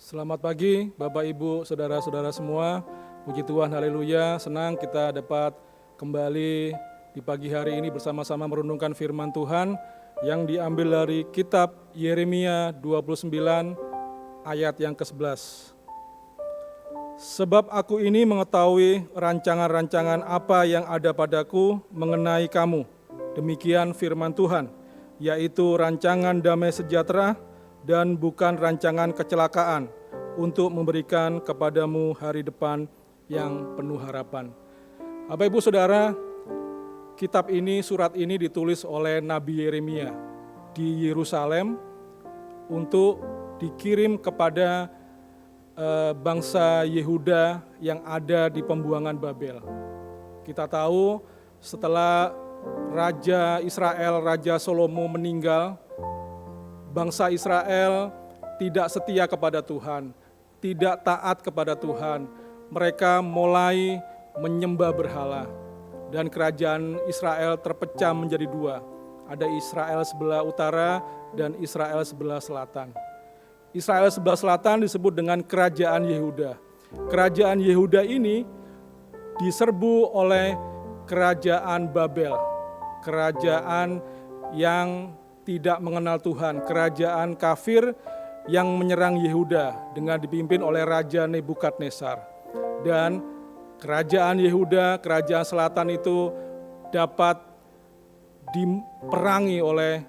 Selamat pagi Bapak Ibu, Saudara-saudara semua. Puji Tuhan, haleluya. Senang kita dapat kembali di pagi hari ini bersama-sama merenungkan firman Tuhan yang diambil dari kitab Yeremia 29 ayat yang ke-11. Sebab aku ini mengetahui rancangan-rancangan apa yang ada padaku mengenai kamu. Demikian firman Tuhan, yaitu rancangan damai sejahtera dan bukan rancangan kecelakaan, untuk memberikan kepadamu hari depan yang penuh harapan. Bapak Ibu Saudara, kitab ini, surat ini ditulis oleh Nabi Yeremia di Yerusalem untuk dikirim kepada bangsa Yehuda yang ada di pembuangan Babel. Kita tahu setelah Raja Israel, Raja Salomo meninggal, bangsa Israel tidak setia kepada Tuhan, tidak taat kepada Tuhan. Mereka mulai menyembah berhala. Dan kerajaan Israel terpecah menjadi dua. Ada Israel sebelah utara dan Israel sebelah selatan. Israel sebelah selatan disebut dengan kerajaan Yehuda. Kerajaan Yehuda ini diserbu oleh kerajaan Babel. Kerajaan yang tidak mengenal Tuhan, kerajaan kafir yang menyerang Yehuda dengan dipimpin oleh Raja Nebukadnezar. Dan kerajaan Yehuda, kerajaan selatan itu dapat diperangi oleh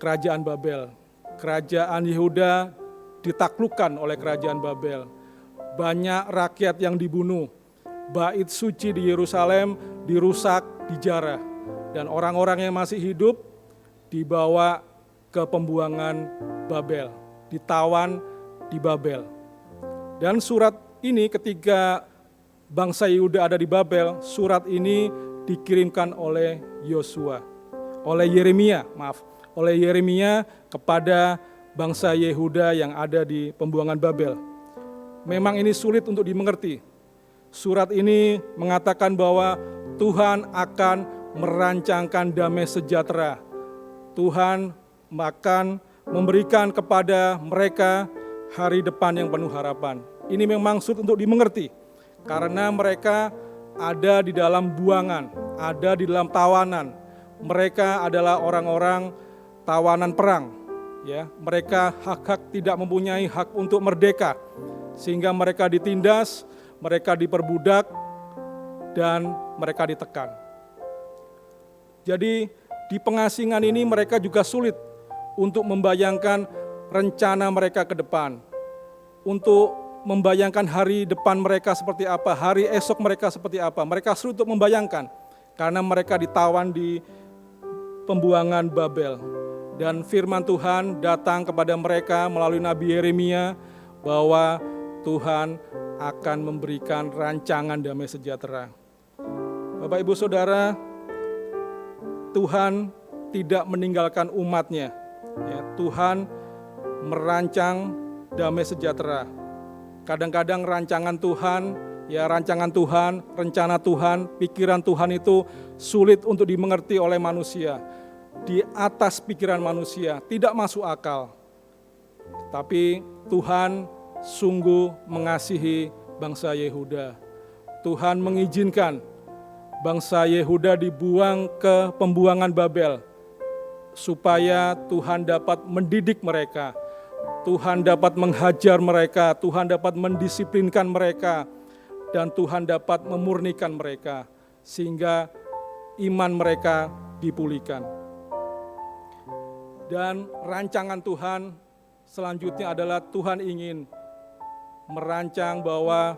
kerajaan Babel. Kerajaan Yehuda ditaklukkan oleh kerajaan Babel. Banyak rakyat yang dibunuh, bait suci di Yerusalem dirusak, dijarah. Dan orang-orang yang masih hidup dibawa ke pembuangan Babel, ditawan di Babel. Dan surat ini ketika bangsa Yehuda ada di Babel, surat ini dikirimkan oleh Yeremia kepada bangsa Yehuda yang ada di pembuangan Babel. Memang ini sulit untuk dimengerti. Surat ini mengatakan bahwa Tuhan akan merancangkan damai sejahtera. Tuhan akan memberikan kepada mereka hari depan yang penuh harapan. Ini memang sulit untuk dimengerti karena mereka ada di dalam buangan, ada di dalam tawanan. Mereka adalah orang-orang tawanan perang. Ya, mereka hak-hak tidak mempunyai hak untuk merdeka, sehingga mereka ditindas, mereka diperbudak, dan mereka ditekan. Jadi di pengasingan ini mereka juga sulit untuk membayangkan rencana mereka ke depan, untuk membayangkan hari depan mereka seperti apa, hari esok mereka seperti apa. Mereka sulit untuk membayangkan karena mereka ditawan di pembuangan Babel. Dan firman Tuhan datang kepada mereka melalui Nabi Yeremia bahwa Tuhan akan memberikan rancangan damai sejahtera. Bapak Ibu Saudara, Tuhan tidak meninggalkan umatnya. Ya, Tuhan merancang damai sejahtera. Kadang-kadang rancangan Tuhan, rencana Tuhan, pikiran Tuhan itu sulit untuk dimengerti oleh manusia. Di atas pikiran manusia, tidak masuk akal. Tapi Tuhan sungguh mengasihi bangsa Yehuda. Tuhan mengizinkan bangsa Yehuda dibuang ke pembuangan Babel, supaya Tuhan dapat mendidik mereka, Tuhan dapat menghajar mereka, Tuhan dapat mendisiplinkan mereka, dan Tuhan dapat memurnikan mereka, sehingga iman mereka dipulihkan. Dan rancangan Tuhan selanjutnya adalah Tuhan ingin merancang bahwa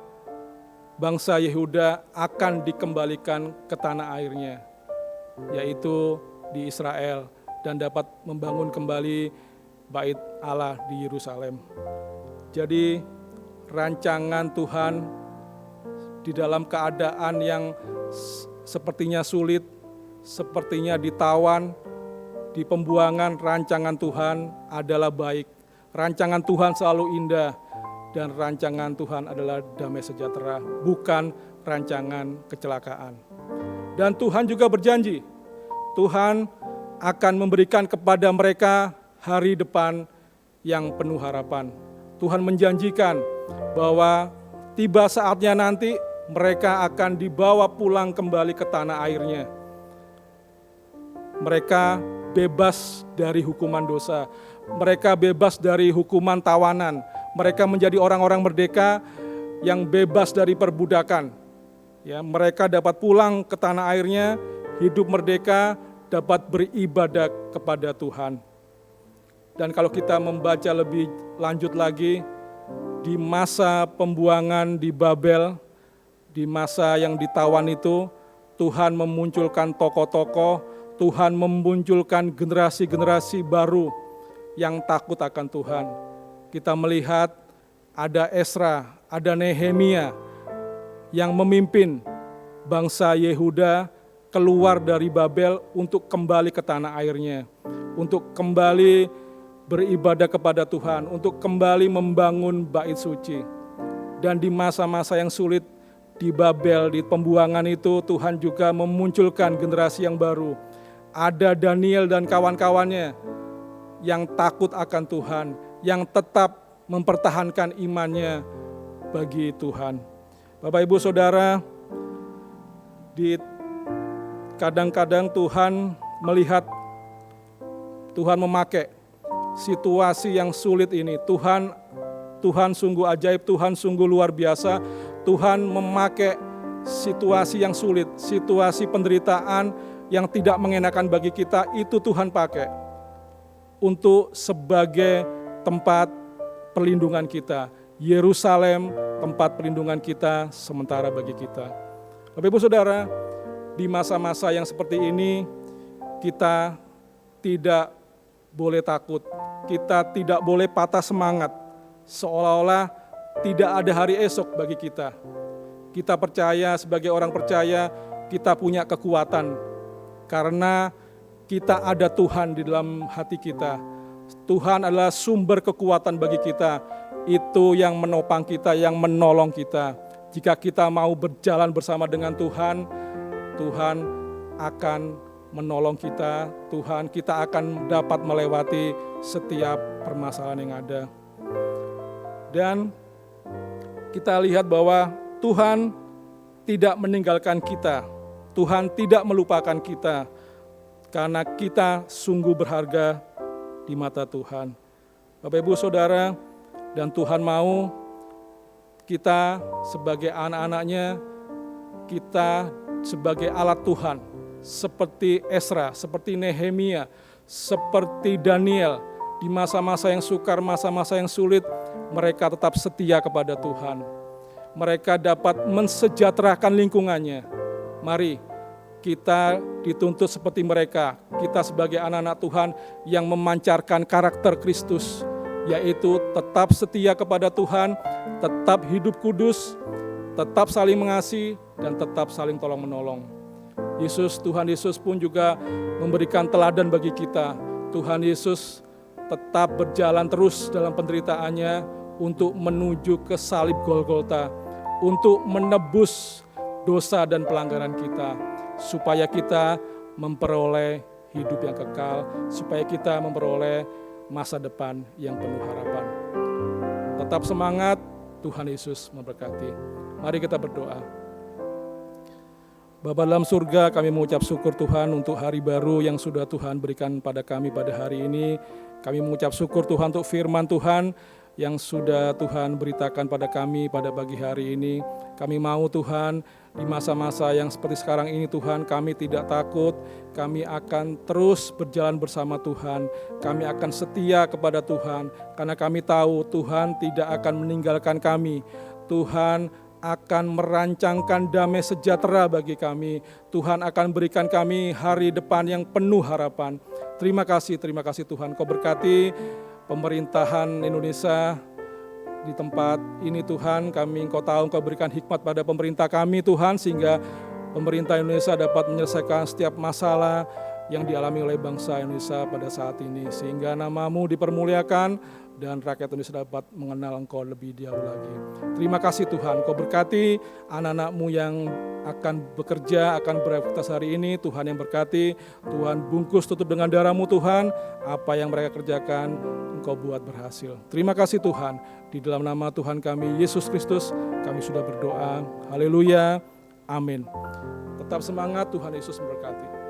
bangsa Yehuda akan dikembalikan ke tanah airnya, yaitu di Israel, dan dapat membangun kembali bait Allah di Yerusalem. Jadi rancangan Tuhan di dalam keadaan yang sepertinya sulit, sepertinya ditawan, di pembuangan, rancangan Tuhan adalah baik. Rancangan Tuhan selalu indah. Dan rancangan Tuhan adalah damai sejahtera, bukan rancangan kecelakaan. Dan Tuhan juga berjanji, Tuhan akan memberikan kepada mereka hari depan yang penuh harapan. Tuhan menjanjikan bahwa tiba saatnya nanti mereka akan dibawa pulang kembali ke tanah airnya. Mereka bebas dari hukuman dosa. Mereka bebas dari hukuman tawanan. Mereka menjadi orang-orang merdeka yang bebas dari perbudakan. Ya, mereka dapat pulang ke tanah airnya, hidup merdeka, dapat beribadah kepada Tuhan. Dan kalau kita membaca lebih lanjut lagi, di masa pembuangan di Babel, di masa yang ditawan itu, Tuhan memunculkan tokoh-tokoh, Tuhan memunculkan generasi-generasi baru yang takut akan Tuhan. Kita melihat ada Esra, ada Nehemia yang memimpin bangsa Yehuda keluar dari Babel untuk kembali ke tanah airnya, untuk kembali beribadah kepada Tuhan, untuk kembali membangun bait suci. Dan di masa-masa yang sulit di Babel, di pembuangan itu, Tuhan juga memunculkan generasi yang baru. Ada Daniel dan kawan-kawannya yang takut akan Tuhan, yang tetap mempertahankan imannya bagi Tuhan. Bapak Ibu Saudara, kadang-kadang Tuhan melihat, Tuhan memakai situasi yang sulit ini. Tuhan sungguh ajaib, Tuhan sungguh luar biasa. Tuhan memakai situasi yang sulit, situasi penderitaan yang tidak mengenakan bagi kita, itu Tuhan pakai untuk sebagai tempat perlindungan kita. Yerusalem, tempat perlindungan kita sementara bagi kita. Bapak Ibu Saudara, di masa-masa yang seperti ini, kita tidak boleh takut, kita tidak boleh patah semangat, seolah-olah tidak ada hari esok bagi kita. Kita percaya, sebagai orang percaya, kita punya kekuatan, karena kita ada Tuhan di dalam hati kita. Tuhan adalah sumber kekuatan bagi kita, itu yang menopang kita, yang menolong kita. Jika kita mau berjalan bersama dengan Tuhan, Tuhan akan menolong kita, kita akan dapat melewati setiap permasalahan yang ada. Dan kita lihat bahwa Tuhan tidak meninggalkan kita, Tuhan tidak melupakan kita, karena kita sungguh berharga di mata Tuhan. Bapak Ibu Saudara, dan Tuhan mau kita sebagai anak-anaknya, kita sebagai alat Tuhan, seperti Esra, seperti Nehemia, seperti Daniel, di masa-masa yang sukar, masa-masa yang sulit, mereka tetap setia kepada Tuhan. Mereka dapat mensejahterakan lingkungannya. Mari kita dituntut seperti mereka, kita sebagai anak-anak Tuhan yang memancarkan karakter Kristus, yaitu tetap setia kepada Tuhan, tetap hidup kudus, tetap saling mengasihi, dan tetap saling tolong-menolong. Tuhan Yesus pun juga memberikan teladan bagi kita. Tuhan Yesus tetap berjalan terus dalam penderitaannya untuk menuju ke salib Golgota, untuk menebus dosa dan pelanggaran kita, supaya kita memperoleh hidup yang kekal, supaya kita memperoleh masa depan yang penuh harapan. Tetap semangat, Tuhan Yesus memberkati. Mari kita berdoa. Bapa dalam surga, kami mengucap syukur Tuhan untuk hari baru yang sudah Tuhan berikan pada kami pada hari ini. Kami mengucap syukur Tuhan untuk firman Tuhan yang sudah Tuhan beritakan pada kami pada pagi hari ini. Kami mau Tuhan, di masa-masa yang seperti sekarang ini Tuhan, kami tidak takut, kami akan terus berjalan bersama Tuhan, kami akan setia kepada Tuhan, karena kami tahu Tuhan tidak akan meninggalkan kami. Tuhan akan merancangkan damai sejahtera bagi kami. Tuhan akan berikan kami hari depan yang penuh harapan. Terima kasih Tuhan, Kau berkati pemerintahan Indonesia di tempat ini Tuhan. Engkau tahu Engkau berikan hikmat pada pemerintah kami Tuhan, sehingga pemerintah Indonesia dapat menyelesaikan setiap masalah yang dialami oleh bangsa Indonesia pada saat ini, sehingga nama-Mu dipermuliakan dan rakyat Indonesia dapat mengenal Engkau lebih jauh lagi. Terima kasih Tuhan, Engkau berkati anak-anak-Mu yang akan bekerja, akan beraktivitas hari ini. Tuhan yang berkati, Tuhan bungkus tutup dengan darah-Mu Tuhan, apa yang mereka kerjakan Engkau buat berhasil. Terima kasih Tuhan, di dalam nama Tuhan kami Yesus Kristus kami sudah berdoa. Haleluya, amin. Tetap semangat, Tuhan Yesus memberkati.